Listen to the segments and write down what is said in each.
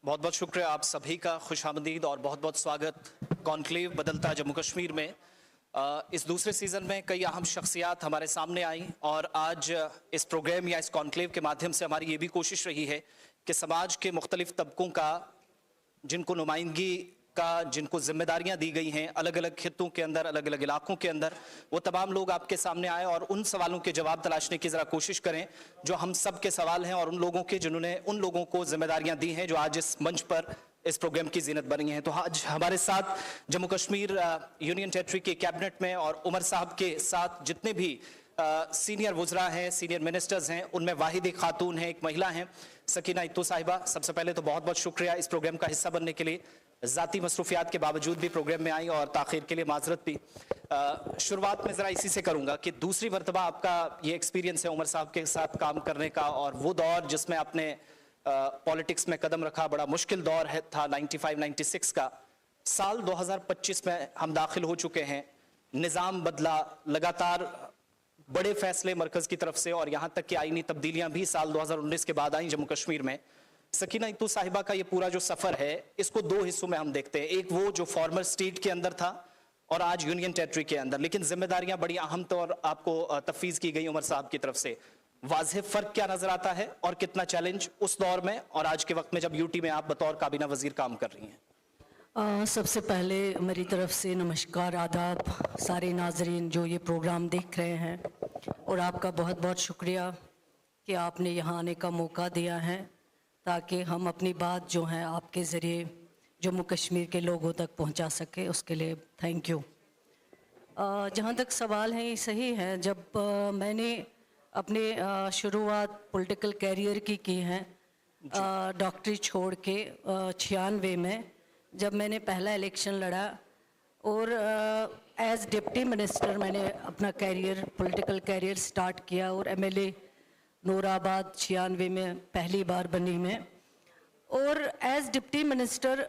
बहुत बहुत शुक्रिया आप सभी का, खुशामदीद और बहुत बहुत स्वागत कॉन्क्लेव बदलता जम्मू कश्मीर में। इस दूसरे सीज़न में कई अहम शख्सियात हमारे सामने आई और आज इस प्रोग्राम या इस कॉन्क्लेव के माध्यम से हमारी ये भी कोशिश रही है कि समाज के मुख्तलिफ तबकों का, जिनको नुमाइंदगी का, जिनको जिम्मेदारियां दी गई हैं अलग अलग खित्तों के अंदर, अलग अलग इलाकों के अंदर, वो तमाम लोग आपके सामने आए और उन सवालों के जवाब तलाशने की ज़रा कोशिश करें जो हम सब के सवाल हैं और उन लोगों के जिन्होंने उन लोगों को जिम्मेदारियां दी हैं जो आज इस मंच पर इस प्रोग्राम की जीनत बनी है। तो आज हमारे साथ जम्मू कश्मीर यूनियन टेरिटरी के कैबिनेट में और उमर साहब के साथ जितने भी सीनियर वुज़रा हैं, सीनियर मिनिस्टर्स हैं, उनमें वाहिद एक खातून हैं, एक महिला हैं, सकीना इत्तू साहिबा। सबसे पहले तो बहुत बहुत शुक्रिया इस प्रोग्राम का हिस्सा बनने के लिए। ज़ाती मसरूफियात के बावजूद भी प्रोग्राम में आई और ताख़ीर के लिए माजरत भी। शुरुआत में ज़रा इसी से करूँगा कि दूसरी मरतबा आपका ये एक्सपीरियंस है उमर साहब के साथ काम करने का, और वो दौर जिसमें आपने पॉलिटिक्स में कदम रखा, बड़ा मुश्किल दौर है था 95-96 का। साल 2025 में हम दाखिल हो चुके हैं, निज़ाम बदला, लगातार बड़े फैसले मरकज़ की तरफ से और यहाँ तक कि आईनी तब्दीलियाँ भी साल 2019 के बाद आई जम्मू कश्मीर में। सकीना इत्तू साहिबा का ये पूरा जो सफ़र है, इसको दो हिस्सों में हम देखते हैं, एक वो जो फॉर्मर स्टेट के अंदर था और आज यूनियन टेरिटरी के अंदर, लेकिन जिम्मेदारियां बड़ी अहम तौर आपको तफवीज़ की गई उमर साहब की तरफ से। वाज़ेह फ़र्क क्या नज़र आता है और कितना चैलेंज उस दौर में और आज के वक्त में जब यूटी में आप बतौर काबीना वज़ीर काम कर रही हैं? सबसे पहले मेरी तरफ से नमस्कार, आदाब सारे नाजरीन जो ये प्रोग्राम देख रहे हैं, और आपका बहुत बहुत शुक्रिया कि आपने यहाँ आने का मौका दिया है ताकि हम अपनी बात जो है आपके ज़रिए जम्मू कश्मीर के लोगों तक पहुँचा सके, उसके लिए थैंक यू। जहाँ तक सवाल है ये सही है, जब मैंने अपने शुरुआत पॉलिटिकल कैरियर की है डॉक्टरी छोड़ के 96 में, जब मैंने पहला इलेक्शन लड़ा और एज डिप्टी मिनिस्टर मैंने अपना कैरियर, पॉलिटिकल कैरियर स्टार्ट किया और एमएलए नूराबाद 96 में पहली बार बनी मैं, और एज डिप्टी मिनिस्टर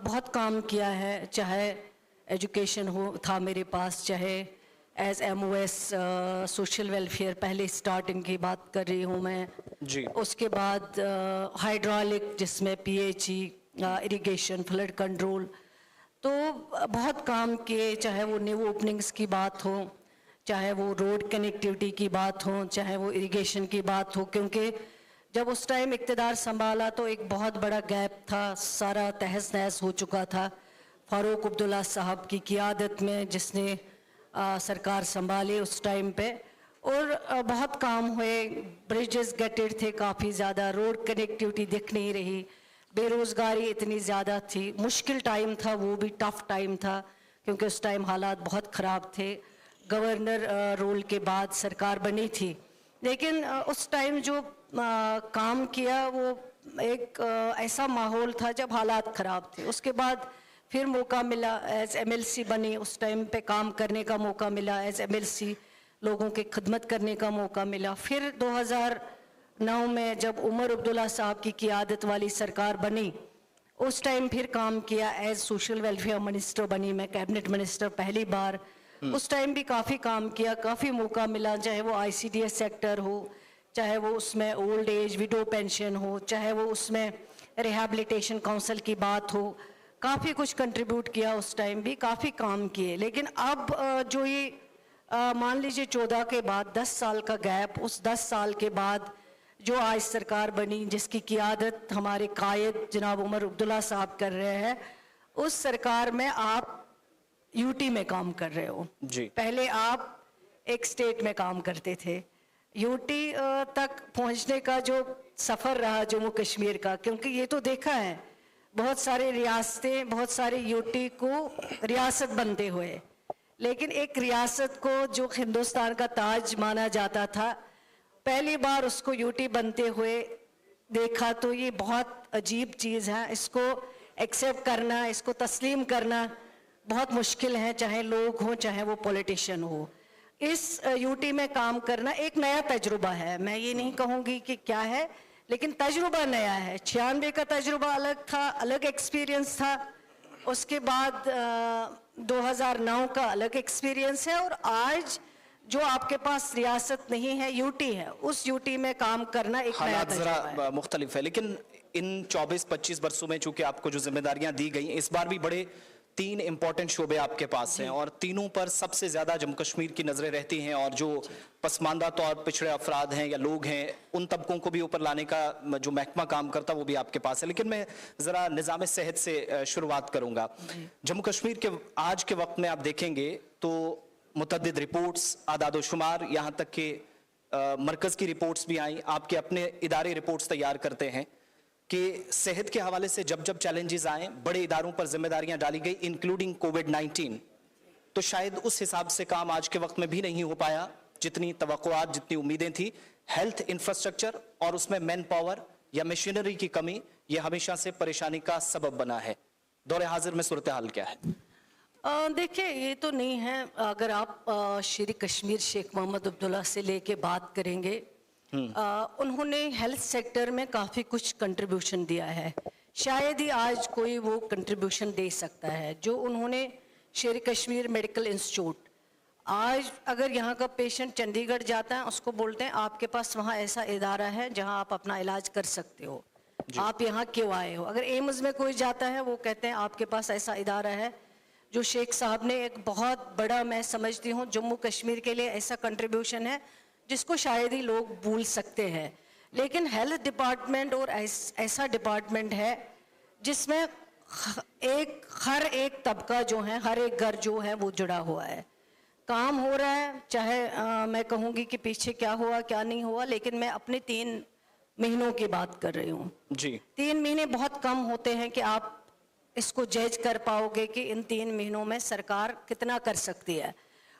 बहुत काम किया है, चाहे एजुकेशन हो था मेरे पास, चाहे एज MOS सोशल वेलफेयर, पहले स्टार्टिंग की बात कर रही हूँ मैं जी। उसके बाद हाइड्रोलिक जिसमें PHE, इरिगेशन, फ्लड कंट्रोल, तो बहुत काम किए, चाहे वो न्यू ओपनिंग्स की बात हो, चाहे वो रोड कनेक्टिविटी की बात हो, चाहे वो इरिगेशन की बात हो, क्योंकि जब उस टाइम इक़्तिदार संभाला तो एक बहुत बड़ा गैप था, सारा तहस नहस हो चुका था। फ़ारूक अब्दुल्ला साहब की क़ियादत में जिसने सरकार संभाली उस टाइम पे, और बहुत काम हुए, ब्रिजेस गटेड थे काफ़ी ज़्यादा, रोड कनेक्टिविटी दिख नहीं रही, बेरोज़गारी इतनी ज़्यादा थी, मुश्किल टाइम था, वो भी टफ़ टाइम था क्योंकि उस टाइम हालात बहुत ख़राब थे। गवर्नर रोल के बाद सरकार बनी थी, लेकिन उस टाइम जो काम किया वो एक ऐसा माहौल था जब हालात ख़राब थे। उसके बाद फिर मौका मिला, एज MLC बनी, उस टाइम पे काम करने का मौका मिला, एज MLC लोगों की खिदमत करने का मौका मिला। फिर 2009 में जब उमर अब्दुल्ला साहब की क़ियादत वाली सरकार बनी, उस टाइम फिर काम किया, एज सोशल वेलफेयर मिनिस्टर बनी मैं, कैबिनेट मिनिस्टर पहली बार। उस टाइम भी काफ़ी काम किया, काफ़ी मौका मिला, चाहे वो ICDS सेक्टर हो, चाहे वो उसमें ओल्ड एज विडो पेंशन हो, चाहे वो उसमें रिहैबिलिटेशन काउंसिल की बात हो, काफ़ी कुछ कंट्रीब्यूट किया, उस टाइम भी काफ़ी काम किए। लेकिन अब जो ये मान लीजिए 14 के बाद 10 साल का गैप, उस 10 साल के बाद जो आज सरकार बनी जिसकी क़ियादत हमारे कायद जनाब उमर अब्दुल्ला साहब कर रहे हैं, उस सरकार में आप यूटी में काम कर रहे हो जी। पहले आप एक स्टेट में काम करते थे। यूटी तक पहुंचने का जो सफ़र रहा जम्मू कश्मीर का, क्योंकि ये तो देखा है बहुत सारे रियासतें, बहुत सारे यूटी को रियासत बनते हुए, लेकिन एक रियासत को जो हिंदुस्तान का ताज माना जाता था, पहली बार उसको यूटी बनते हुए देखा, तो ये बहुत अजीब चीज़ है। इसको एक्सेप्ट करना, इसको तस्लीम करना बहुत मुश्किल है, चाहे लोग हों चाहे वो पॉलिटिशियन हो। इस यूटी में काम करना एक नया तजुर्बा है, मैं ये नहीं कहूँगी कि क्या है, लेकिन तजुर्बा नया है। 96 का तजुर्बा अलग था, अलग एक्सपीरियंस था, उसके बाद 2009 का अलग एक्सपीरियंस है, और आज जो आपके पास रियासत नहीं है, यूटी है, उस यूटी में काम करना एक नया हालात तजुर्बा ज़रा है। मुख्तलिफ है। लेकिन इन 24-25 वर्षों में चूंकि आपको जो जिम्मेदारियां दी गई, इस बार भी बड़े 3 इंपॉर्टेंट शोबे आपके पास हैं और तीनों पर सबसे ज्यादा जम्मू कश्मीर की नजरें रहती हैं और जो पसमानदा तौर पिछड़े अफराद हैं या लोग हैं, उन तबकों को भी ऊपर लाने का जो महकमा काम करता वो भी आपके पास है। लेकिन मैं जरा निज़ाम सेहत से शुरुआत करूंगा। जम्मू कश्मीर के आज के वक्त में आप देखेंगे तो मुतअद्दिद रिपोर्ट्स, आदाद-ओ-शुमार, यहाँ तक कि मरकज की रिपोर्ट्स भी आई, आपके अपने इदारे रिपोर्ट्स तैयार करते हैं कि सेहत के हवाले से जब जब चैलेंजेस आए, बड़े इदारों पर जिम्मेदारियां डाली गई इंक्लूडिंग कोविड-19, तो शायद उस हिसाब से काम आज के वक्त में भी नहीं हो पाया जितनी तवक्कुआत, जितनी उम्मीदें थी। हेल्थ इंफ्रास्ट्रक्चर और उसमें मैन पावर या मशीनरी की कमी, यह हमेशा से परेशानी का सबब बना है। दौरे हाजिर में सूरत हाल क्या है? देखिए, ये तो नहीं है। अगर आप शेर कश्मीर शेख मोहम्मद अब्दुल्ला से लेके बात करेंगे, उन्होंने हेल्थ सेक्टर में काफ़ी कुछ कंट्रीब्यूशन दिया है। शायद ही आज कोई वो कंट्रीब्यूशन दे सकता है जो उन्होंने शेर कश्मीर मेडिकल इंस्टीट्यूट। आज अगर यहाँ का पेशेंट चंडीगढ़ जाता है, उसको बोलते हैं आपके पास वहाँ ऐसा इदारा है जहाँ आप अपना इलाज कर सकते हो, आप यहाँ क्यों आए हो। अगर एम्स में कोई जाता है, वो कहते हैं आपके पास ऐसा इदारा है। जो शेख साहब ने एक बहुत बड़ा, मैं समझती हूँ जम्मू कश्मीर के लिए ऐसा कंट्रीब्यूशन है जिसको शायद ही लोग भूल सकते हैं। लेकिन हेल्थ डिपार्टमेंट और ऐसा डिपार्टमेंट है जिसमें हर एक तबका जो है, हर एक घर जो है वो जुड़ा हुआ है, काम हो रहा है। चाहे मैं कहूँगी कि पीछे क्या हुआ क्या नहीं हुआ, लेकिन मैं अपने 3 महीनों की बात कर रही हूँ जी। 3 महीने बहुत कम होते हैं कि आप इसको जज कर पाओगे कि इन 3 महीनों में सरकार कितना कर सकती है।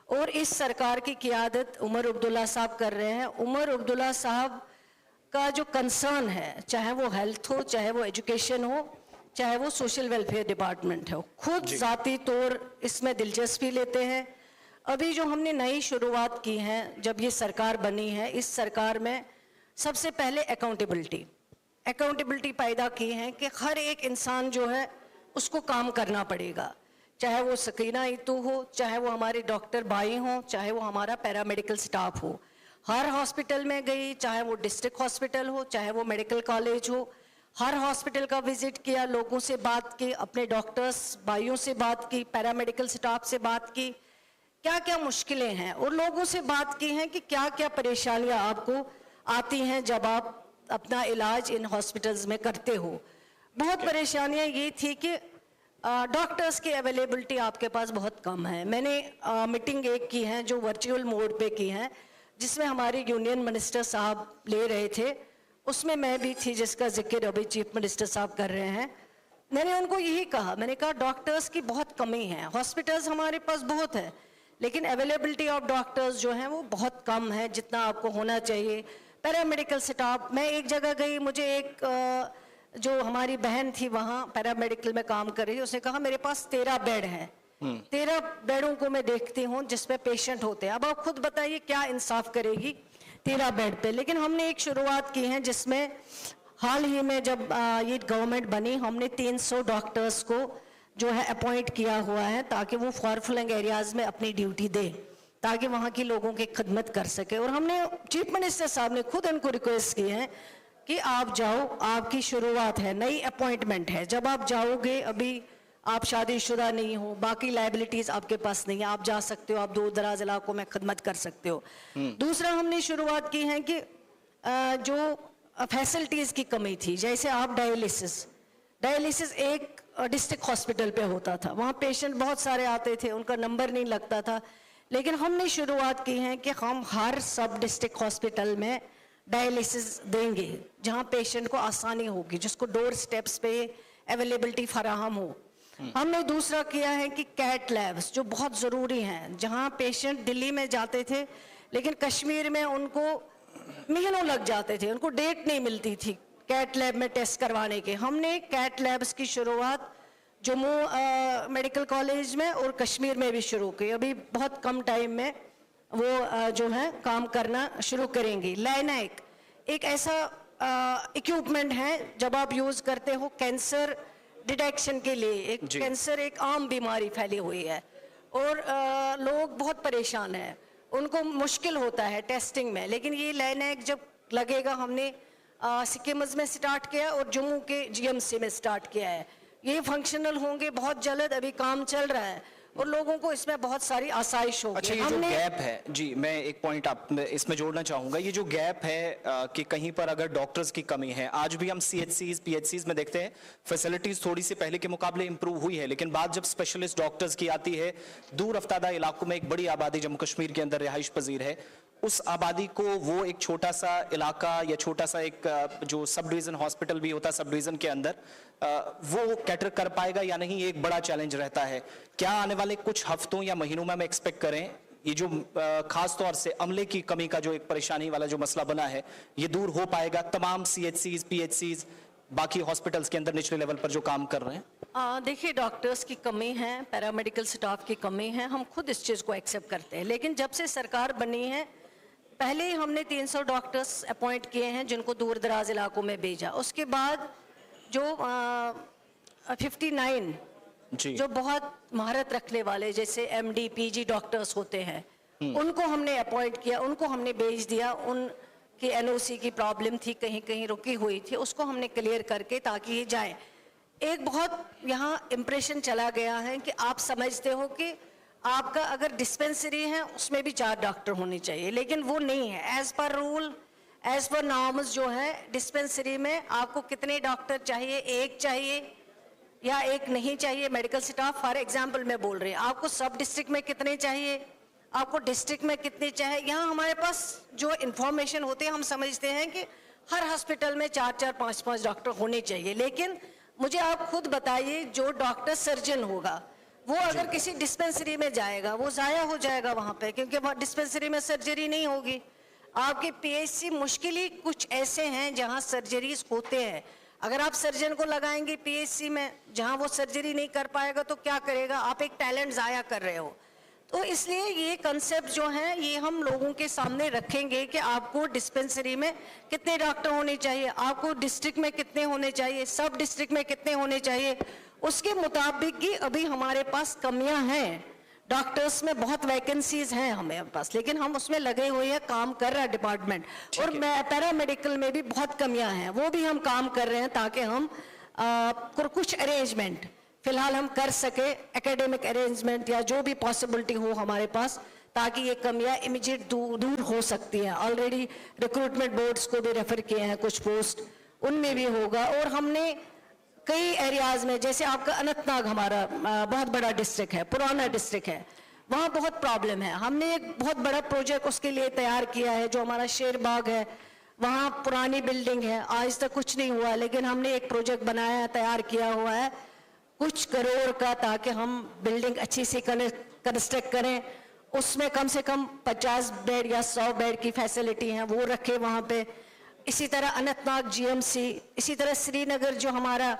और इस सरकार की क़ियादत उमर अब्दुल्ला साहब कर रहे हैं। उमर अब्दुल्ला साहब का जो कंसर्न है, चाहे वो हेल्थ हो, चाहे वो एजुकेशन हो, चाहे वो सोशल वेलफेयर डिपार्टमेंट हो, खुद ज़ाती तौर इसमें दिलचस्पी लेते हैं। अभी जो हमने नई शुरुआत की है, जब ये सरकार बनी है, इस सरकार में सबसे पहले अकाउंटेबिलिटी पैदा की है कि हर एक इंसान जो है उसको काम करना पड़ेगा, चाहे वो सकीना ईतू हो, चाहे वो हमारे डॉक्टर भाई हों, चाहे वो हमारा पैरामेडिकल स्टाफ हो। हर हॉस्पिटल में गई, चाहे वो डिस्ट्रिक्ट हॉस्पिटल हो, चाहे वो मेडिकल कॉलेज हो, हर हॉस्पिटल का विजिट किया, लोगों से बात की, अपने डॉक्टर्स भाइयों से बात की, पैरामेडिकल स्टाफ से बात की, क्या क्या मुश्किलें हैं, और लोगों से बात की हैं कि क्या क्या परेशानियां आपको आती हैं जब आप अपना इलाज इन हॉस्पिटल्स में करते हो। बहुत परेशानियां ये थी कि डॉक्टर्स की अवेलेबिलिटी आपके पास बहुत कम है। मैंने मीटिंग एक की है जो वर्चुअल मोड पे की है, जिसमें हमारे यूनियन मिनिस्टर साहब ले रहे थे, उसमें मैं भी थी जिसका जिक्र अभी चीफ मिनिस्टर साहब कर रहे हैं। मैंने उनको यही कहा, मैंने कहा डॉक्टर्स की बहुत कमी है, हॉस्पिटल्स हमारे पास बहुत है, लेकिन अवेलेबिलिटी ऑफ डॉक्टर्स जो हैं वो बहुत कम है जितना आपको होना चाहिए। पैरामेडिकल स्टाफ, मैं एक जगह गई, मुझे एक जो हमारी बहन थी वहाँ पैरामेडिकल में काम कर रही थी, उसने कहा मेरे पास 13 बेड हैं, 13 बेडों को मैं देखती हूँ जिसमें पेशेंट होते हैं। अब आप खुद बताइए क्या इंसाफ करेगी 13 बेड पे। लेकिन हमने एक शुरुआत की है जिसमें हाल ही में जब ये गवर्नमेंट बनी, हमने 300 डॉक्टर्स को जो है अपॉइंट किया हुआ है ताकि वो फार फ्लंग एरियाज में अपनी ड्यूटी दे, ताकि वहाँ के लोगों की खिदमत कर सके। और हमने चीफ मिनिस्टर साहब ने खुद उनको रिक्वेस्ट की है कि आप जाओ, आपकी शुरुआत है, नई अपॉइंटमेंट है, जब आप जाओगे, अभी आप शादीशुदा नहीं हो, बाकी लाइबिलिटीज आपके पास नहीं है, आप जा सकते हो, आप दूर दराज इलाकों में खिदमत कर सकते हो। दूसरा हमने शुरुआत की है कि जो फैसिलिटीज की कमी थी, जैसे आप डायलिसिस एक डिस्ट्रिक्ट हॉस्पिटल पे होता था, वहाँ पेशेंट बहुत सारे आते थे, उनका नंबर नहीं लगता था। लेकिन हमने शुरुआत की है कि हम हर सब डिस्ट्रिक्ट हॉस्पिटल में डायलिसिस देंगे जहाँ पेशेंट को आसानी होगी, जिसको डोर स्टेप्स पे अवेलेबिलिटी फराहम हो। हमने दूसरा किया है कि कैट लैब्स जो बहुत ज़रूरी हैं, जहाँ पेशेंट दिल्ली में जाते थे लेकिन कश्मीर में उनको महीनों लग जाते थे, उनको डेट नहीं मिलती थी कैट लैब में टेस्ट करवाने के। हमने कैट लैब्स की शुरुआत जम्मू मेडिकल कॉलेज में और कश्मीर में भी शुरू की, अभी बहुत कम टाइम में वो जो है काम करना शुरू करेंगी। लाइनैक एक ऐसा इक्विपमेंट है जब आप यूज़ करते हो कैंसर डिटेक्शन के लिए। एक कैंसर एक आम बीमारी फैली हुई है और लोग बहुत परेशान हैं, उनको मुश्किल होता है टेस्टिंग में, लेकिन ये लाइनैक जब लगेगा, हमने सिक्किम में स्टार्ट किया और जम्मू के जीएमसी में स्टार्ट किया है। ये फंक्शनल होंगे बहुत जल्द, अभी काम चल रहा है और लोगों को इसमें बहुत सारी आसाइश होगी। अच्छा, ये जो गैप है जी, मैं एक पॉइंट आप इसमें जोड़ना चाहूंगा। ये जो गैप है कि कहीं पर अगर डॉक्टर्स की कमी है, आज भी हम सीएचसीज पीएचसीज में देखते हैं फैसिलिटीज थोड़ी सी पहले के मुकाबले इंप्रूव हुई है, लेकिन बात जब स्पेशलिस्ट डॉक्टर्स की आती है, दूर अफ्तादा इलाकों में एक बड़ी आबादी जम्मू कश्मीर के अंदर रिहाइश पजीर है, उस आबादी को वो एक छोटा सा इलाका या छोटा सा एक जो सब डिवीजन हॉस्पिटल भी होता है सब डिवीजन के अंदर, वो कैटर कर पाएगा या नहीं, ये एक बड़ा चैलेंज रहता है। क्या आने वाले कुछ हफ्तों या महीनों में हम एक्सपेक्ट करें ये जो खास तौर से अमले की कमी का जो एक परेशानी वाला जो मसला बना है, ये दूर हो पाएगा तमाम सीएचसीज पीएचसीज बाकी हॉस्पिटल्स के अंदर निचले लेवल पर जो काम कर रहे हैं? देखिए, डॉक्टर्स की कमी है, पैरामेडिकल स्टाफ की कमी है, हम खुद इस चीज़ को एक्सेप्ट करते हैं। लेकिन जब से सरकार बनी है, पहले ही हमने 300 डॉक्टर्स अपॉइंट किए हैं जिनको दूर दराज इलाकों में भेजा। उसके बाद जो 59 जी, जो बहुत महारत रखने वाले जैसे एमडी पीजी डॉक्टर्स होते हैं, उनको हमने अपॉइंट किया, उनको हमने भेज दिया। उनकी एनओसी की प्रॉब्लम थी, कहीं कहीं रुकी हुई थी, उसको हमने क्लियर करके ताकि ये जाए। एक बहुत यहाँ इम्प्रेशन चला गया है कि आप समझते हो कि आपका अगर डिस्पेंसरी है उसमें भी 4 डॉक्टर होने चाहिए, लेकिन वो नहीं है। As per rule, as per norms जो है, डिस्पेंसरी में आपको कितने डॉक्टर चाहिए, एक चाहिए या एक नहीं चाहिए मेडिकल स्टाफ। फॉर एग्जांपल मैं बोल रही हूँ, आपको सब डिस्ट्रिक्ट में कितने चाहिए, आपको डिस्ट्रिक्ट में कितने चाहिए। यहाँ हमारे पास जो इंफॉर्मेशन होते हैं, हम समझते हैं कि हर हॉस्पिटल में 4-4, 5-5 डॉक्टर होने चाहिए। लेकिन मुझे आप खुद बताइए, जो डॉक्टर सर्जन होगा वो अगर किसी डिस्पेंसरी में जाएगा, वो ज़ाया हो जाएगा वहाँ पे, क्योंकि वहाँ डिस्पेंसरी में सर्जरी नहीं होगी। आपके पीएचसी मुश्किल ही कुछ ऐसे हैं जहाँ सर्जरीज होते हैं। अगर आप सर्जन को लगाएंगे पीएचसी में जहाँ वो सर्जरी नहीं कर पाएगा तो क्या करेगा? आप एक टैलेंट ज़ाया कर रहे हो। तो इसलिए ये कंसेप्ट जो है ये हम लोगों के सामने रखेंगे कि आपको डिस्पेंसरी में कितने डॉक्टर होने चाहिए, आपको डिस्ट्रिक्ट में कितने होने चाहिए, सब डिस्ट्रिक्ट में कितने होने चाहिए। उसके मुताबिक ही अभी हमारे पास कमियां हैं, डॉक्टर्स में बहुत वैकेंसीज हैं हमारे पास, लेकिन हम उसमें लगे हुए हैं, काम कर रहा है डिपार्टमेंट। और पैरामेडिकल में भी बहुत कमियां हैं, वो भी हम काम कर रहे हैं ताकि हम कुछ अरेंजमेंट फिलहाल हम कर सके, एकेडमिक अरेंजमेंट या जो भी पॉसिबिलिटी हो हमारे पास, ताकि ये कमियां इमीडिएट दूर हो सकती हैं। ऑलरेडी रिक्रूटमेंट बोर्ड्स को भी रेफर किए हैं कुछ पोस्ट, उनमें भी होगा। और हमने कई एरियाज में, जैसे आपका अनंतनाग हमारा बहुत बड़ा डिस्ट्रिक्ट है, पुराना डिस्ट्रिक्ट है, वहाँ बहुत प्रॉब्लम है। हमने एक बहुत बड़ा प्रोजेक्ट उसके लिए तैयार किया है, जो हमारा शेर बाग है, वहाँ पुरानी बिल्डिंग है, आज तक कुछ नहीं हुआ, लेकिन हमने एक प्रोजेक्ट बनाया है, तैयार किया हुआ है कुछ करोड़ का, ताकि हम बिल्डिंग अच्छी सी कंस्ट्रक्ट करें। उसमें कम से कम 50 बेड या 100 बेड की फैसिलिटी है, वो रखे वहाँ पे। इसी तरह अनंतनाग जीएमसी, इसी तरह श्रीनगर जो हमारा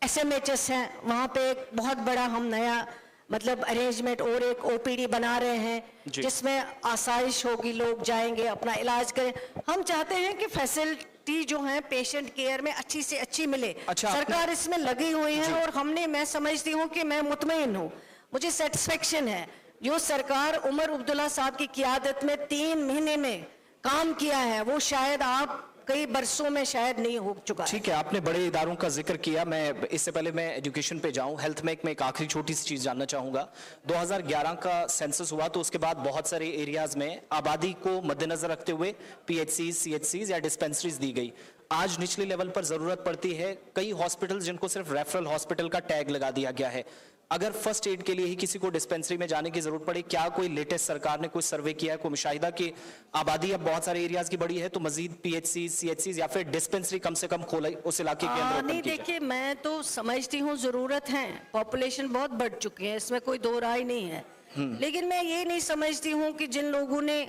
एसएमएचएस है, वहाँ पे एक बहुत बड़ा हम नया मतलब अरेंजमेंट और एक ओपीडी बना रहे हैं, जिसमें आसाइश होगी, लोग जाएंगे अपना इलाज करें। हम चाहते हैं कि फैसिलिटी जो है पेशेंट केयर में अच्छी से अच्छी मिले। अच्छा, सरकार इसमें लगी हुई है और हमने, मैं समझती हूँ कि मैं मुतमईन हूँ, मुझे सेटिस्फेक्शन है। जो सरकार उमर अब्दुल्ला साहब की क़ियादत में 3 महीने में काम किया है, वो शायद आप कई बरसों में शायद नहीं हो चुका। ठीक है, आपने बड़े इदारों का जिक्र किया। मैं इससे पहले मैं एजुकेशन पे जाऊं, हेल्थ में एक आखिरी छोटी सी चीज जानना चाहूंगा। 2011 का सेंसस हुआ तो उसके बाद बहुत सारे एरियाज में आबादी को मद्देनजर रखते हुए पीएचसी, सीएचसी या डिस्पेंसरीज दी गई। आज निचले लेवल पर जरूरत पड़ती है कई हॉस्पिटल जिनको सिर्फ रेफरल हॉस्पिटल का टैग लगा दिया गया है। अगर फर्स्ट एड के लिए ही किसी को डिस्पेंसरी में जाने की जरूरत पड़े, क्या कोई लेटेस्ट सरकार ने कोई सर्वे किया है, कोई मुशाहिदा की आबादी अब बहुत सारे एरियाज की बड़ी है तो मजीद पीएचसी, सीएचसी या फिर डिस्पेंसरी कम से कम खोला उस इलाके के अंदर? नहीं, देखिए, मैं तो समझती हूँ जरूरत है, पॉपुलेशन बहुत बढ़ चुकी है, इसमें कोई दो राय नहीं है। लेकिन मैं ये नहीं समझती हूँ कि जिन लोगों ने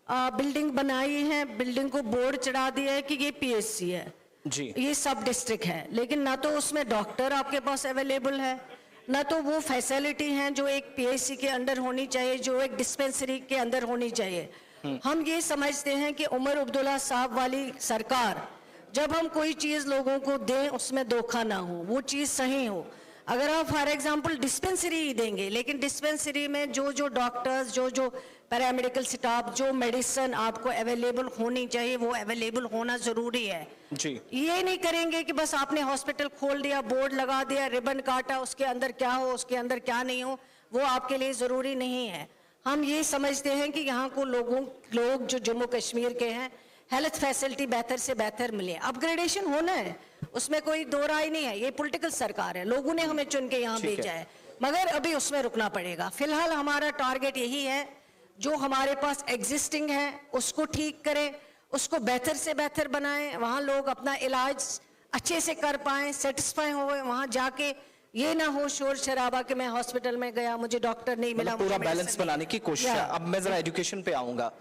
बिल्डिंग बनाई है, बिल्डिंग को बोर्ड चढ़ा दिया है कि ये पीएचसी है जी, ये सब डिस्ट्रिक्ट है, लेकिन ना तो उसमें डॉक्टर आपके पास अवेलेबल है, ना तो वो फैसिलिटी हैं जो एक पीएचसी के अंदर होनी चाहिए, जो एक डिस्पेंसरी के अंदर होनी चाहिए। हम ये समझते हैं कि उमर अब्दुल्ला साहब वाली सरकार, जब हम कोई चीज़ लोगों को दें उसमें धोखा ना हो, वो चीज़ सही हो। अगर आप फॉर एग्जांपल डिस्पेंसरी ही देंगे, लेकिन डिस्पेंसरी में जो डॉक्टर्स, जो पैरामेडिकल स्टाफ, जो मेडिसिन आपको अवेलेबल होनी चाहिए वो अवेलेबल होना ज़रूरी है जी। ये नहीं करेंगे कि बस आपने हॉस्पिटल खोल दिया, बोर्ड लगा दिया, रिबन काटा, उसके अंदर क्या हो उसके अंदर क्या नहीं हो वो आपके लिए ज़रूरी नहीं है। हम ये समझते हैं कि यहाँ को लोग जो जम्मू कश्मीर के हैं हेल्थ फैसिलिटी बेहतर से बेहतर मिले, अपग्रेडेशन होना है, उसमें कोई दो राय नहीं है। ये पॉलिटिकल सरकार है, लोगों ने हमें चुन के यहाँ भेजा है, मगर अभी उसमें रुकना पड़ेगा। फिलहाल हमारा टारगेट यही है जो हमारे पास एग्जिस्टिंग है उसको ठीक करें, उसको बेहतर से बेहतर बनाएं, वहाँ लोग अपना इलाज अच्छे से कर पाएं, सेटिस्फाई हो, वहाँ जाके ये ना हो शोर शराबा कि मैं हॉस्पिटल में गया मुझे डॉक्टर नहीं मिला, पूरा मुझे बैलेंस medicine बनाने की कोशिश है। अब मैं जरा एजुकेशन पे आऊंगा।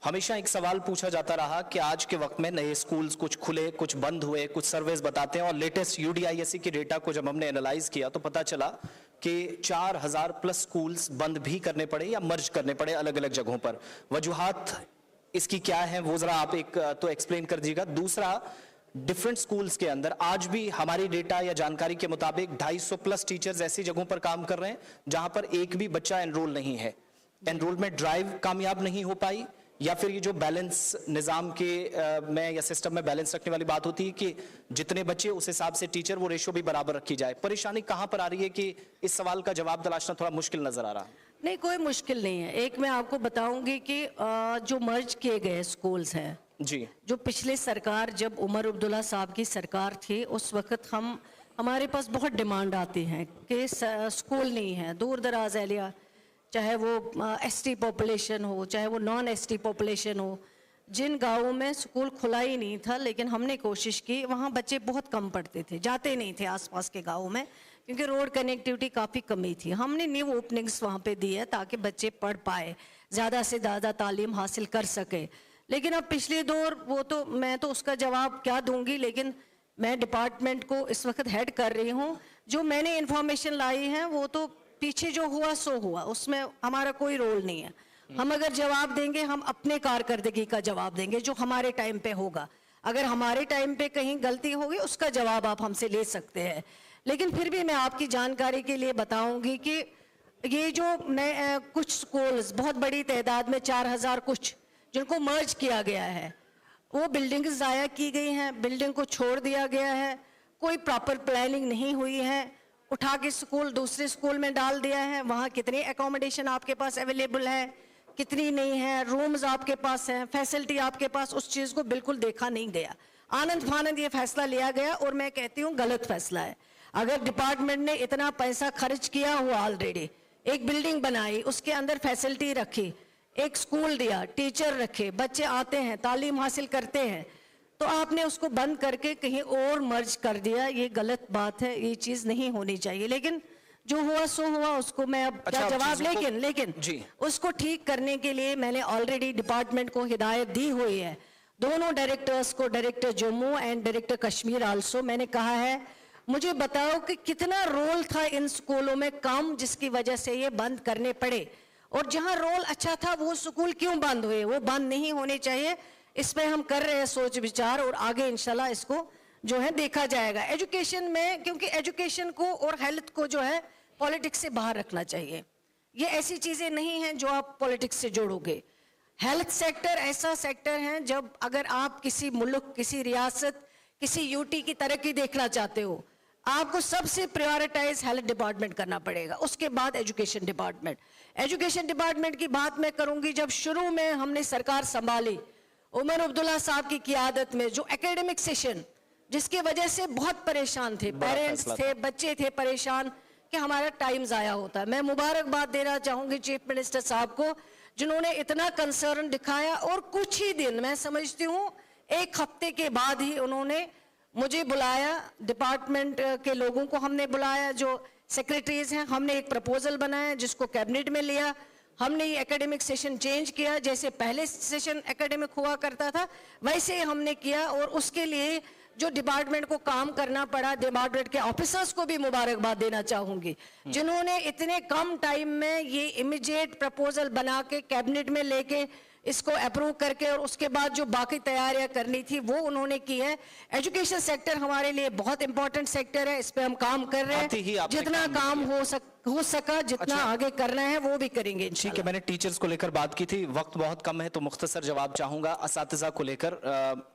हमेशा एक सवाल पूछा जाता रहा कि आज के वक्त में नए स्कूल्स कुछ खुले, कुछ बंद हुए, कुछ सर्वेस बताते हैं, और लेटेस्ट यूडीआईएससी की डेटा को जब हमने एनालाइज किया तो पता चला कि 4000 प्लस स्कूल्स बंद भी करने पड़े या मर्ज करने पड़े अलग अलग जगहों पर। वजूहात इसकी क्या है वो जरा आप एक तो एक्सप्लेन कर दीजिएगा। दूसरा, डिफरेंट स्कूल्स के अंदर आज भी हमारी डेटा या जानकारी के मुताबिक 250 प्लस टीचर्स ऐसी जगहों पर काम कर रहे हैं जहां पर एक भी बच्चा एनरोल नहीं है। एनरोलमेंट ड्राइव कामयाब नहीं हो पाई, या फिर ये जो बैलेंस निजाम के में या सिस्टम में बैलेंस रखने वाली बात होती है कि जितने बच्चे उस हिसाब से टीचर, वो रेशो भी बराबर रखी जाए। परेशानी कहां पर आ रही है कि इस सवाल का जवाब तलाशना थोड़ा मुश्किल नजर आ रहा है? नहीं, कोई मुश्किल नहीं है। एक मैं आपको बताऊंगी कि जो मर्ज किए गए स्कूल्स हैं जी, जो पिछले सरकार जब उमर अब्दुल्ला साहब की सरकार थी उस वक्त हमारे पास बहुत डिमांड आती है कि स्कूल नहीं है, दूर दराज एरिया, चाहे वो एसटी पॉपुलेशन हो चाहे वो नॉन एसटी पॉपुलेशन हो, जिन गाँवों में स्कूल खुला ही नहीं था, लेकिन हमने कोशिश की, वहाँ बच्चे बहुत कम पढ़ते थे, जाते नहीं थे आसपास के गाँवों में क्योंकि रोड कनेक्टिविटी काफ़ी कमी थी। हमने न्यू ओपनिंग्स वहाँ पे दी है ताकि बच्चे पढ़ पाए, ज़्यादा से ज़्यादा तालीम हासिल कर सके। लेकिन अब पिछले दौर वो तो मैं तो उसका जवाब क्या दूंगी, लेकिन मैं डिपार्टमेंट को इस वक्त हेड कर रही हूँ। जो मैंने इन्फॉर्मेशन लाई है वो तो पीछे जो हुआ सो हुआ, उसमें हमारा कोई रोल नहीं है। हम अगर जवाब देंगे हम अपने कारकर्दगी का जवाब देंगे जो हमारे टाइम पे होगा। अगर हमारे टाइम पे कहीं गलती होगी उसका जवाब आप हमसे ले सकते हैं, लेकिन फिर भी मैं आपकी जानकारी के लिए बताऊंगी कि ये जो नए कुछ स्कूल्स बहुत बड़ी तादाद में 4000 कुछ जिनको मर्ज किया गया है, वो बिल्डिंग्स ज़ाया की गई हैं, बिल्डिंग को छोड़ दिया गया है, कोई प्रॉपर प्लानिंग नहीं हुई है, उठा के स्कूल दूसरे स्कूल में डाल दिया है। वहाँ कितनी एकोमोडेशन आपके पास अवेलेबल है, कितनी नहीं है, रूम्स आपके पास हैं, फैसिलिटी आपके पास, उस चीज़ को बिल्कुल देखा नहीं गया। आनंद फानंद ये फैसला लिया गया और मैं कहती हूँ गलत फैसला है। अगर डिपार्टमेंट ने इतना पैसा खर्च किया हुआ ऑलरेडी, एक बिल्डिंग बनाई, उसके अंदर फैसिलिटी रखी, एक स्कूल दिया, टीचर रखे, बच्चे आते हैं तालीम हासिल करते हैं, तो आपने उसको बंद करके कहीं और मर्ज कर दिया, ये गलत बात है, ये चीज़ नहीं होनी चाहिए। लेकिन जो हुआ सो हुआ, उसको मैं अब क्या जवाब, लेकिन उसको ठीक करने के लिए मैंने ऑलरेडी डिपार्टमेंट को हिदायत दी हुई है, दोनों डायरेक्टर्स को, director Jammu and director Kashmir also. मैंने कहा है मुझे बताओ कि कितना रोल था इन स्कूलों में कम जिसकी वजह से ये बंद करने पड़े, और जहां रोल अच्छा था वो स्कूल क्यों बंद हुए, वो बंद नहीं होने चाहिए। इस पर हम कर रहे हैं सोच विचार और आगे इंशाल्लाह इसको जो है देखा जाएगा। एजुकेशन में, क्योंकि एजुकेशन को और हेल्थ को जो है पॉलिटिक्स से बाहर रखना चाहिए, ये ऐसी चीज़ें नहीं हैं जो आप पॉलिटिक्स से जोड़ोगे। हेल्थ सेक्टर ऐसा सेक्टर है जब अगर आप किसी मुल्क, किसी रियासत, किसी यूटी की तरक्की देखना चाहते हो, आपको सबसे प्रायोरिटाइज हेल्थ डिपार्टमेंट करना पड़ेगा, उसके बाद एजुकेशन डिपार्टमेंट। एजुकेशन डिपार्टमेंट की बात मैं करूंगी, जब शुरू में हमने सरकार संभाली उमर अब्दुल्ला साहब की क़ियादत में, जो एकेडमिक सेशन जिसकी वजह से बहुत परेशान थे, पेरेंट्स थे, बच्चे थे परेशान कि हमारा टाइम ज़ाया होता है। मैं मुबारकबाद देना चाहूँगी चीफ मिनिस्टर साहब को जिन्होंने इतना कंसर्न दिखाया, और कुछ ही दिन, मैं समझती हूँ 1 हफ्ते के बाद ही उन्होंने मुझे बुलाया, डिपार्टमेंट के लोगों को हमने बुलाया, जो सेक्रेटरीज हैं, हमने एक प्रपोजल बनाया जिसको कैबिनेट में लिया। हमने ये एकेडमिक सेशन चेंज किया, जैसे पहले सेशन एकेडमिक हुआ करता था वैसे ही हमने किया, और उसके लिए जो डिपार्टमेंट को काम करना पड़ा, डिपार्टमेंट के ऑफिसर्स को भी मुबारकबाद देना चाहूँगी जिन्होंने इतने कम टाइम में ये इमीडिएट प्रपोजल बना के कैबिनेट में लेके इसको अप्रूव करके और उसके बाद जो बाकी तैयारियां करनी थी वो उन्होंने की है। एजुकेशन सेक्टर हमारे लिए बहुत इंपॉर्टेंट सेक्टर है, इस पे हम काम कर रहे आते ही हैं। आपने जितना काम काम हो सका, जितना अच्छा। आगे करना है वो भी करेंगे ठीक है, इंशाल्लाह। मैंने टीचर्स को लेकर बात की थी, वक्त बहुत कम है तो मुख्तसर जवाब चाहूंगा। असातिज़ा को लेकर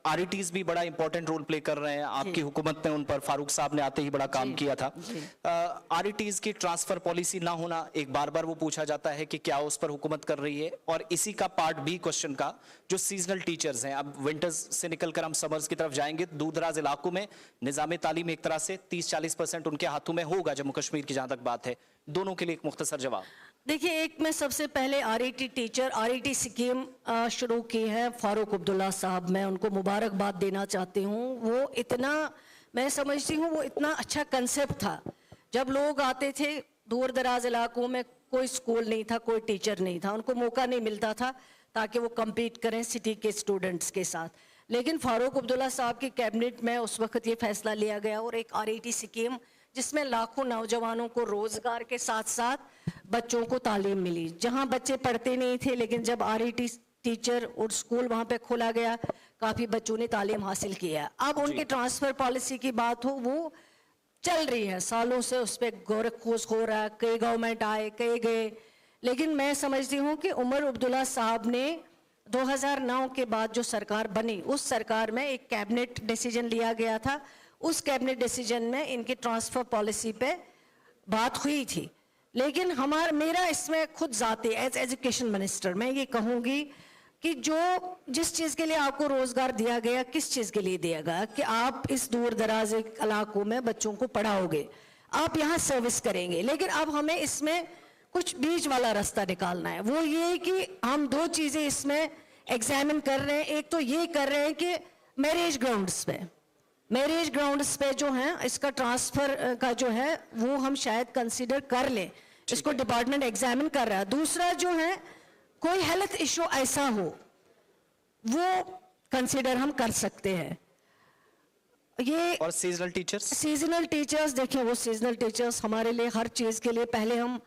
आरईटीज भी बड़ा इंपॉर्टेंट रोल प्ले कर रहे हैं, आपकी हुकूमत ने उन पर, फारूक साहब ने आते ही बड़ा काम किया था। आरईटीज की ट्रांसफर पॉलिसी ना होना एक बार बार वो पूछा जाता है कि क्या उस पर हुकूमत कर रही है, और इसी का पार्ट बी क्वेश्चन का जो सीजनल टीचर्स हैं, अब विंटर्स से निकलकर हम समर्स की तरफ जाएंगे, दूर दराज इलाकों में निजाम तालीम एक तरह से 30-40% उनके हाथों में होगा जम्मू कश्मीर की जहां तक बात है, दोनों के लिए एक मुख्तसर जवाब। देखिए, एक मैं सबसे पहले आरईटी टीचर, आरईटी स्कीम शुरू की है फारूक अब्दुल्ला साहब, मैं उनको मुबारकबाद देना चाहती हूँ। वो इतना, मैं समझती हूँ वो इतना अच्छा कंसेप्ट था। जब लोग आते थे दूर दराज इलाकों में, कोई स्कूल नहीं था, कोई टीचर नहीं था, उनको मौका नहीं मिलता था ताकि वो compete करें सिटी के स्टूडेंट्स के साथ। लेकिन फारूक अब्दुल्ला साहब की कैबिनेट में उस वक्त ये फैसला लिया गया और एक आरईटी स्कीम जिसमें लाखों नौजवानों को रोजगार के साथ साथ बच्चों को तालीम मिली। जहां बच्चे पढ़ते नहीं थे, लेकिन जब आरईटी टीचर और स्कूल वहां पे खोला गया, काफी बच्चों ने तालीम हासिल किया। अब उनकी ट्रांसफर पॉलिसी की बात हो, वो चल रही है, सालों से उस पर गौर खोज हो रहा है, कई गवर्नमेंट आए, कई गए, लेकिन मैं समझती हूँ कि उमर अब्दुल्ला साहब ने 2009 के बाद जो सरकार बनी, उस सरकार में एक कैबिनेट डिसीजन लिया गया था। उस कैबिनेट डिसीजन में इनकी ट्रांसफर पॉलिसी पे बात हुई थी। लेकिन मेरा इसमें खुद जाती एज एजुकेशन मिनिस्टर मैं ये कहूँगी कि जिस चीज़ के लिए आपको रोजगार दिया गया, किस चीज़ के लिए दिया गया कि आप इस दूर दराज इलाकों में बच्चों को पढ़ाओगे, आप यहाँ सर्विस करेंगे। लेकिन अब हमें इसमें कुछ बीच वाला रास्ता निकालना है। वो ये कि हम दो चीज़ें इसमें एग्जामिन कर रहे हैं। एक तो ये कर रहे हैं कि मैरिज ग्राउंड्स पे जो है इसका ट्रांसफर का जो है वो हम शायद कंसीडर कर लें, इसको डिपार्टमेंट एग्जामिन कर रहा है। दूसरा जो है, कोई हेल्थ इशू ऐसा हो वो कंसीडर हम कर सकते हैं। ये और सीजनल टीचर्स देखिए, वो सीजनल टीचर्स हमारे लिए हर चीज़ के लिए, पहले हम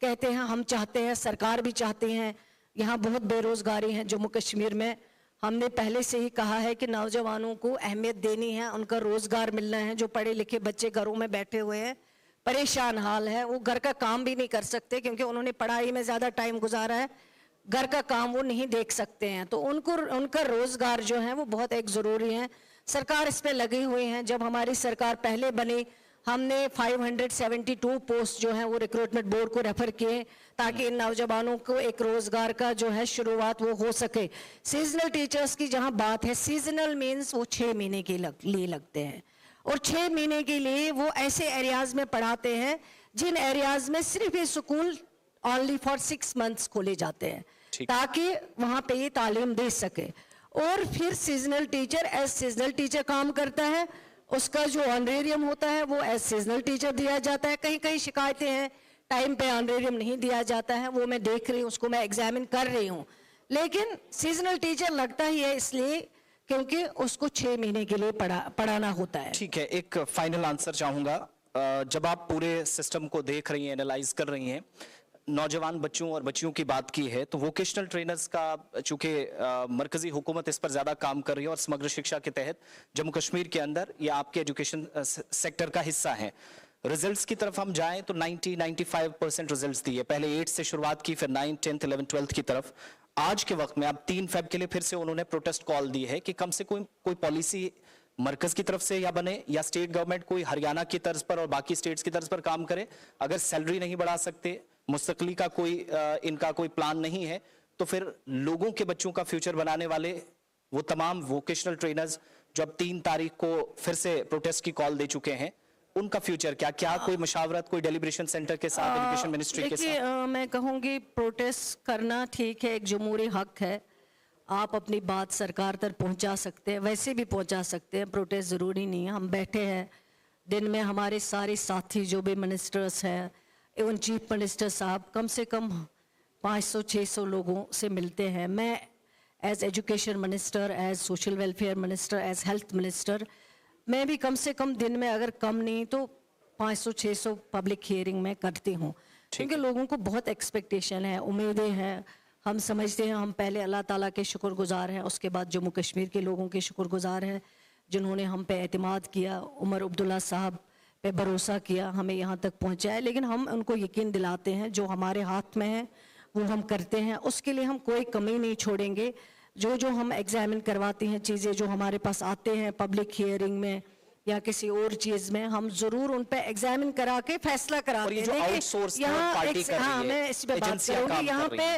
कहते हैं, हम चाहते हैं, सरकार भी चाहती हैं, यहाँ बहुत बेरोजगारी है जम्मू कश्मीर में। हमने पहले से ही कहा है कि नौजवानों को अहमियत देनी है, उनका रोजगार मिलना है। जो पढ़े लिखे बच्चे घरों में बैठे हुए हैं, परेशान हाल है, वो घर का काम भी नहीं कर सकते क्योंकि उन्होंने पढ़ाई में ज़्यादा टाइम गुजारा है, घर का काम वो नहीं देख सकते हैं। तो उनका रोजगार जो है वो बहुत एक ज़रूरी है। सरकार इस पे लगी हुई है। जब हमारी सरकार पहले बनी, हमने 572 पोस्ट जो है वो रिक्रूटमेंट बोर्ड को रेफर किए ताकि इन नौजवानों को एक रोजगार का जो है शुरुआत वो हो सके। सीजनल टीचर्स की जहां बात है, सीजनल मीन्स वो 6 महीने के लिए लगते हैं, और 6 महीने के लिए वो ऐसे एरियाज में पढ़ाते हैं जिन एरियाज में सिर्फ ये स्कूल ओनली फॉर 6 मंथ्स खोले जाते हैं ताकि वहां पे ये तालीम दे सके। और फिर seasonal teacher as seasonal teacher काम करता है, उसका जो ऑनरेरियम होता है वो एज सीजनल टीचर दिया जाता है। कहीं कहीं शिकायतें हैं, टाइम पे ऑनरेरियम नहीं दिया जाता है, वो मैं देख रही हूँ, उसको मैं एग्जामिन कर रही हूँ। लेकिन सीजनल टीचर लगता ही है इसलिए क्योंकि उसको 6 महीने के लिए पढ़ाना होता है। ठीक है, एक फाइनल आंसर चाहूंगा। जब आप पूरे सिस्टम को देख रही हैं, एनालाइज कर रही हैं, नौजवान बच्चों और बच्चियों की बात की है, तो वोकेशनल ट्रेनर्स का चूंकि मरकजी हुकूमत इस पर ज्यादा काम कर रही है और समग्र शिक्षा के तहत जम्मू कश्मीर के अंदर ये आपके एजुकेशन सेक्टर का हिस्सा है। रिजल्ट्स की तरफ हम जाएं तो 90-95% रिजल्ट्स दिए, पहले 8 से शुरुआत की, फिर 9, 10, 11, 12 की तरफ। आज के वक्त में अब 3 फेब के लिए फिर से उन्होंने प्रोटेस्ट कॉल दी है कि कम से कोई पॉलिसी मरकज की तरफ से या बने, या स्टेट गवर्नमेंट कोई हरियाणा की तर्ज पर और बाकी स्टेट्स की तर्ज पर काम करे। अगर सैलरी नहीं बढ़ा सकते, मुस्तकली का इनका कोई प्लान नहीं है, तो फिर लोगों के बच्चों का फ्यूचर बनाने वाले वो तमाम वोकेशनल ट्रेनर्स जो अब 3 तारीख को फिर से प्रोटेस्ट की कॉल दे चुके हैं, उनका फ्यूचर क्या कोई मशावरत, कोई डेलिब्रेशन सेंटर के साथ, एजुकेशन मिनिस्ट्री के साथ? मैं कहूँगी प्रोटेस्ट करना ठीक है, एक जमहूरी हक है, आप अपनी बात सरकार तक पहुंचा सकते हैं, वैसे भी पहुंचा सकते हैं, प्रोटेस्ट ज़रूरी नहीं है। हम बैठे हैं दिन में, हमारे सारे साथी जो भी मिनिस्टर्स हैं, एवं चीफ मिनिस्टर साहब कम से कम 500-600 लोगों से मिलते हैं। मैं as education minister, as social welfare minister, as health minister, मैं भी कम से कम दिन में अगर कम नहीं तो 500-600 पब्लिक हियरिंग में करती हूँ, क्योंकि लोगों को बहुत एक्सपेक्टेशन है, उम्मीदें हैं, हम समझते हैं हम पहले अल्लाह ताला के शुक्रगुजार हैं, उसके बाद जम्मू कश्मीर के लोगों के शुक्रगुजार हैं जिन्होंने हम पे एतमाद किया, उमर अब्दुल्ला साहब पे भरोसा किया, हमें यहाँ तक पहुँचाया। लेकिन हम उनको यकीन दिलाते हैं जो हमारे हाथ में है वो हम करते हैं, उसके लिए हम कोई कमी नहीं छोड़ेंगे। जो जो हम एग्जामिन करवाते हैं चीज़ें जो हमारे पास आते हैं पब्लिक हियरिंग में या किसी और चीज़ में, हम ज़रूर उन पे एग्जामिन करा के फैसला कराते हैं। हाँ, मैं इस पे बात करूँगी। यहाँ पे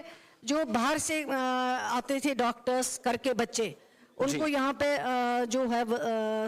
जो बाहर से आते थे डॉक्टर्स करके बच्चे, उनको यहाँ पे जो है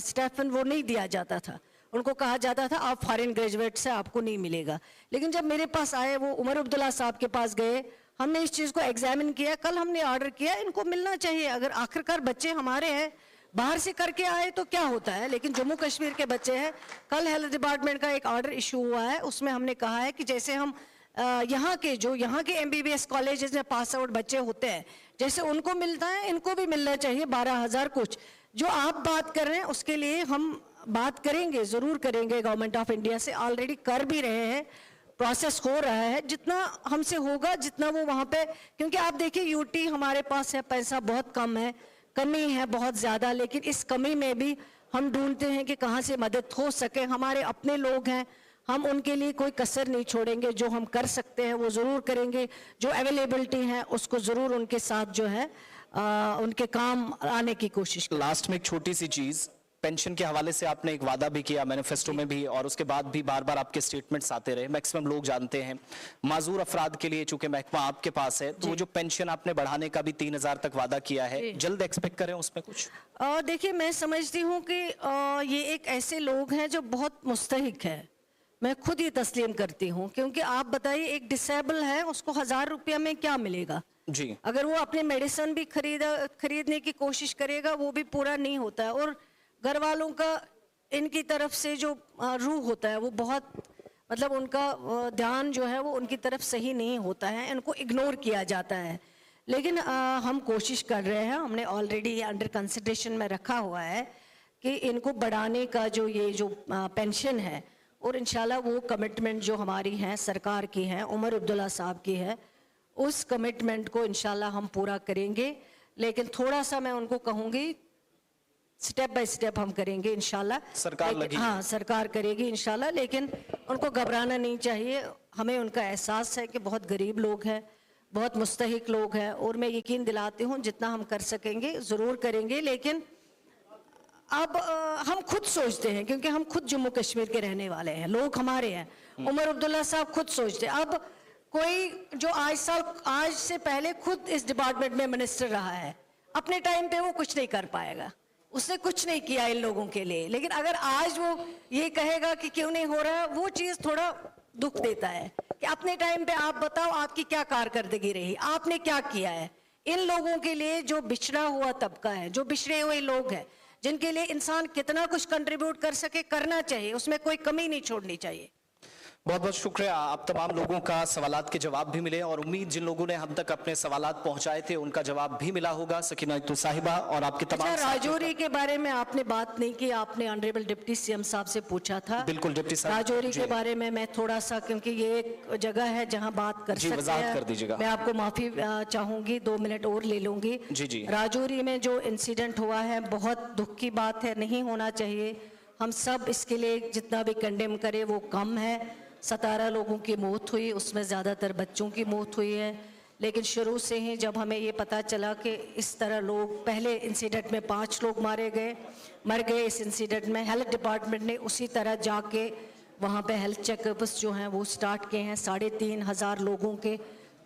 स्टेफन वो नहीं दिया जाता था, उनको कहा जाता था आप फॉरेन ग्रेजुएट से आपको नहीं मिलेगा। लेकिन जब मेरे पास आए, वो उमर अब्दुल्ला साहब के पास गए, हमने इस चीज़ को एग्जामिन किया, कल हमने ऑर्डर किया इनको मिलना चाहिए। अगर आखिरकार बच्चे हमारे हैं, बाहर से करके आए तो क्या होता है, लेकिन जम्मू कश्मीर के बच्चे हैं। कल हेल्थ डिपार्टमेंट का एक ऑर्डर इशू हुआ है, उसमें हमने कहा है कि जैसे हम यहाँ के MBBS कॉलेजेस में पास आउट बच्चे होते हैं, जैसे उनको मिलता है इनको भी मिलना चाहिए 12,000 कुछ। जो आप बात कर रहे हैं उसके लिए हम बात करेंगे, ज़रूर करेंगे। गवर्नमेंट ऑफ इंडिया से ऑलरेडी कर भी रहे हैं, प्रोसेस हो रहा है, जितना हमसे होगा जितना वो वहाँ पे, क्योंकि आप देखिए यूटी हमारे पास है, पैसा बहुत कम है, कमी है बहुत ज़्यादा, लेकिन इस कमी में भी हम ढूंढते हैं कि कहाँ से मदद हो सके। हमारे अपने लोग हैं, हम उनके लिए कोई कसर नहीं छोड़ेंगे, जो हम कर सकते हैं वो ज़रूर करेंगे। जो अवेलेबिलिटी है उसको ज़रूर उनके साथ जो है उनके काम आने की कोशिश। लास्ट में एक छोटी सी चीज़, पेंशन के हवाले से आपने एक वादा भी किया मैनिफेस्टो में भी, और उसके बाद भी बार बार आपके स्टेटमेंट्स आते रहे। मैक्सिमम लोग जानते हैं माजूर अफराद के लिए चूंकि महकमा आपके पास है, तो वो जो पेंशन आपने बढ़ाने का भी 3,000 तक वादा किया है, जल्द एक्सपेक्ट करें उसमें कुछ? देखिए, मैं समझती हूँ कि ये एक ऐसे लोग हैं जो बहुत मुस्तहिक है, मैं खुद ही तस्लीम करती हूँ। क्योंकि आप बताइए, एक डिसेबल है, उसको 1,000 रुपया में क्या मिलेगा जी? अगर वो अपने मेडिसिन भी खरीदने की कोशिश करेगा वो भी पूरा नहीं होता है। और घर वालों का इनकी तरफ से जो रूह होता है वो बहुत, मतलब उनका ध्यान जो है वो उनकी तरफ सही नहीं होता है, इनको इग्नोर किया जाता है। लेकिन हम कोशिश कर रहे हैं, हमने ऑलरेडी अंडर कंसिडरेशन में रखा हुआ है कि इनको बढ़ाने का जो ये जो पेंशन है, और इंशाल्लाह वो कमिटमेंट जो हमारी है, सरकार की है, उमर अब्दुल्ला साहब की है, उस कमिटमेंट को इंशाल्लाह हम पूरा करेंगे। लेकिन थोड़ा सा मैं उनको कहूँगी, स्टेप बाय स्टेप हम करेंगे इंशाल्लाह। सरकार लगी, हाँ सरकार करेगी इंशाल्लाह, लेकिन उनको घबराना नहीं चाहिए। हमें उनका एहसास है कि बहुत गरीब लोग हैं, बहुत मुस्तहिक लोग हैं, और मैं यकीन दिलाती हूँ जितना हम कर सकेंगे ज़रूर करेंगे। लेकिन अब हम खुद सोचते हैं, क्योंकि हम खुद जम्मू कश्मीर के रहने वाले हैं, लोग हमारे हैं। उमर अब्दुल्ला साहब खुद सोचते हैं। अब कोई जो आज से पहले खुद इस डिपार्टमेंट में मिनिस्टर रहा है, अपने टाइम पे वो कुछ नहीं कर पाएगा, उसने कुछ नहीं किया इन लोगों के लिए। लेकिन अगर आज वो ये कहेगा कि क्यों नहीं हो रहा, वो चीज़ थोड़ा दुख देता है कि अपने टाइम पे आप बताओ आपकी क्या कारकर्दगी रही, आपने क्या किया है इन लोगों के लिए, जो बिछड़ा हुआ तबका है, जो बिछड़े हुए लोग हैं, जिनके लिए इंसान कितना कुछ कंट्रीब्यूट कर सके करना चाहिए, उसमें कोई कमी नहीं छोड़नी चाहिए। बहुत बहुत शुक्रिया। आप तमाम लोगों का सवालात के जवाब भी मिले, और उम्मीद जिन लोगों ने हम तक अपने सवालात पहुंचाए थे उनका जवाब भी मिला होगा। सकीना इत्तू साहिबा और आपके तमाम राजौरी के बारे में आपने बात नहीं की, आपने ऑनरेबल डिप्टी CM साहब से पूछा था। बिल्कुल डिप्टी साहब, राजौरी के बारे में मैं थोड़ा सा, क्योंकि ये एक जगह है जहां बात कर सकते हैं, कर दीजिएगा। मैं आपको माफी चाहूंगी, 2 मिनट और ले लूंगी। जी। राजौरी में जो इंसिडेंट हुआ है बहुत दुख की बात है, नहीं होना चाहिए। हम सब इसके लिए जितना भी कंडेम करे वो कम है। 17 लोगों की मौत हुई, उसमें ज़्यादातर बच्चों की मौत हुई है। लेकिन शुरू से ही जब हमें ये पता चला कि इस तरह लोग, पहले इंसिडेंट में 5 लोग मर गए इस इंसिडेंट में, हेल्थ डिपार्टमेंट ने उसी तरह जाके वहाँ पे हेल्थ चेकअप्स जो हैं वो स्टार्ट किए हैं 3,500 लोगों के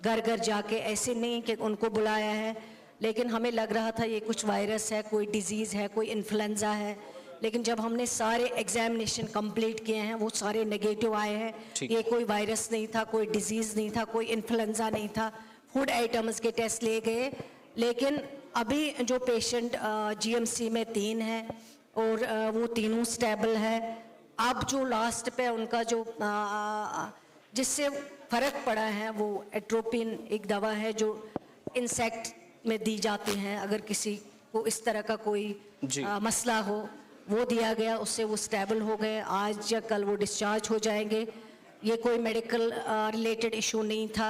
घर घर जाके। ऐसे नहीं कि उनको बुलाया है, लेकिन हमें लग रहा था ये कुछ वायरस है, कोई डिजीज़ है, कोई इन्फ्लुएंजा है। लेकिन जब हमने सारे एग्जामिनेशन कंप्लीट किए हैं वो सारे नेगेटिव आए हैं। ये कोई वायरस नहीं था, कोई डिजीज़ नहीं था, कोई इन्फ्लुएंजा नहीं था। फूड आइटम्स के टेस्ट लिए गए, लेकिन अभी जो पेशेंट GMC में 3 हैं और वो तीनों स्टेबल है। अब जो लास्ट पे उनका जो जिससे फ़र्क पड़ा है वो एट्रोपिन एक दवा है जो इंसेक्ट में दी जाती है अगर किसी को इस तरह का कोई मसला हो, वो दिया गया, उससे वो स्टेबल हो गए। आज या कल वो डिस्चार्ज हो जाएंगे। ये कोई मेडिकल रिलेटेड इशू नहीं था।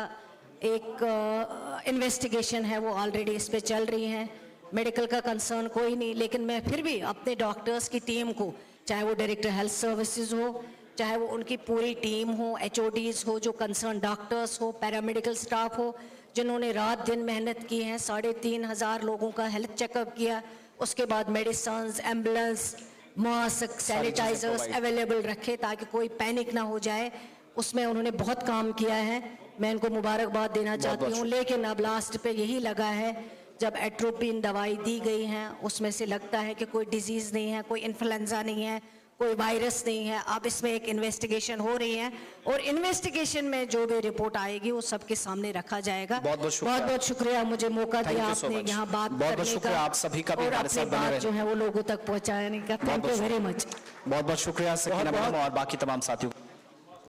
एक इन्वेस्टिगेशन है वो ऑलरेडी इस पे चल रही है। मेडिकल का कंसर्न कोई नहीं, लेकिन मैं फिर भी अपने डॉक्टर्स की टीम को, चाहे वो डायरेक्टर हेल्थ सर्विसेज हो, चाहे वो उनकी पूरी टीम हो, HODs हो, जो कंसर्न डॉक्टर्स हो, पैरामेडिकल स्टाफ हो, जिन्होंने रात दिन मेहनत की है, 3,500 लोगों का हेल्थ चेकअप किया, उसके बाद medicine, ambulance, mask, sanitizers available रखे ताकि कोई पैनिक ना हो जाए, उसमें उन्होंने बहुत काम किया है। मैं इनको मुबारकबाद देना चाहती हूँ। लेकिन अब लास्ट पे यही लगा है, जब एट्रोपिन दवाई दी गई है उसमें से लगता है कि कोई डिजीज़ नहीं है, कोई इन्फ्लुएंजा नहीं है, कोई वायरस नहीं है। अब इसमें एक इन्वेस्टिगेशन हो रही है और इन्वेस्टिगेशन में जो भी रिपोर्ट आएगी वो सबके सामने रखा जाएगा। बहुत बहुत शुक्रिया मुझे मौका दिया Thank you so आपने much. यहाँ बात बहुत करने शुक्रिया का आप सभी का भी और हमारे अपनी साथ बने बात रहे। जो है वो लोगों तक पहुँचाने का। Thank you very much. बहुत बहुत शुक्रिया सकीना मैडम और बाकी तमाम साथियों को।